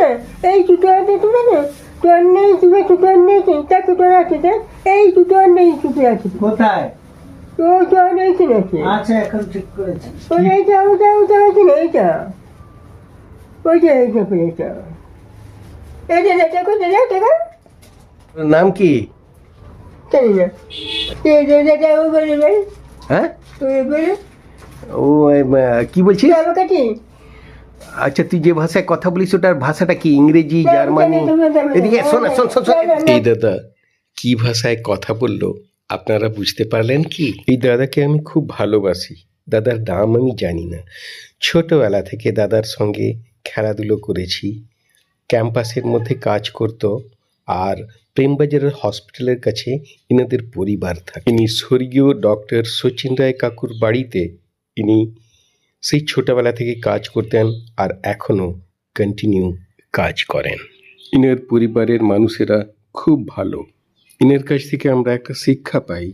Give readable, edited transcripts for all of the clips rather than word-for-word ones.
না এই দুটো আছে তুলে না তোর নেই চুপে চুপের নেই চিন্তা চুপের আছে এই দুটো নেই চুপে আছে কোথায়? তো তোর নেই কিনেছে আচ্ছা, এখন ঠিক করেছি। ওই এইটা ওটা ওটা আছে না এইটা ওইটা এইটা পেয়েটা এইটা দেখো দেখো নাম কি? জানি না এইটা ও বলবে হ্যাঁ, তুই বলে ও কি বলছিস? যাবো কাটি আচ্ছা, তুই যে ভাষায় কথা বলিস ওটার ভাষাটা কি? ইংরেজি, জার্মানি? এদিকে শোন শোন শোন শোন। এই দাদা কি ভাষায় কথা বললো আপনারা বুঝতে পারলেন কি? এই দাদাকে আমি খুব ভালোবাসি। দাদার নাম আমি জানি না। ছোটবেলা থেকে দাদার সঙ্গে খেলাধুলো করেছি। ক্যাম্পাসের মধ্যে কাজ করতো আর প্রেমবাজারের হসপিটালের কাছে ইনাদের পরিবার থাকে। ইনি স্বর্গীয় ডক্টর সচিন রায় কাকুর বাড়িতে ইনি সেই ছোটবেলা থেকে কাজ করতেন আর এখনও কন্টিনিউ কাজ করেন। ইনার পরিবারের মানুষেরা খুব ভালো। ইনার কাছ থেকে আমরা একটা শিক্ষা পাই,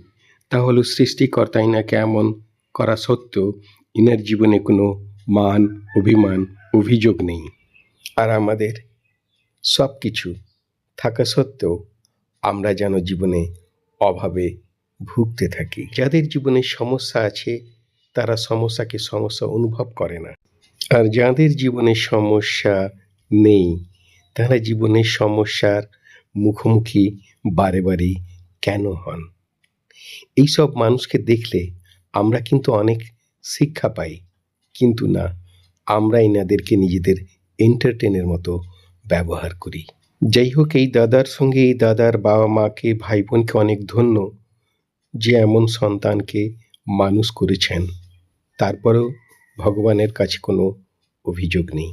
তা হলো সৃষ্টিকর্তা ইনাকে এমন করা সত্ত্বেও ইনার জীবনে কোনো মান, অভিমান, অভিযোগ নেই। আর আমাদের সব কিছু থাকা সত্ত্বেও আমরা যেন জীবনে অভাবে ভুগতে থাকি। যাদের জীবনে সমস্যা আছে তারা সমস্যাকে সমস্যা অনুভব করে না, আর যাদের জীবনে সমস্যা নেই তারা জীবনের সমস্যার মুখোমুখি বারে বারে কেন হন? এইসব মানুষকে দেখলে আমরা কিন্তু অনেক শিক্ষা পাই, কিন্তু না, আমরা এনাদেরকে নিজেদের এন্টারটেনের মতো ব্যবহার করি। যাই হোক, এই দাদার সঙ্গে এই দাদার বাবা মাকে, ভাই বোনকে অনেক ধন্য যে এমন সন্তানকে মানুষ করেছেন। তারপরেও ভগবানের কাছে কোনো অভিযোগ নেই।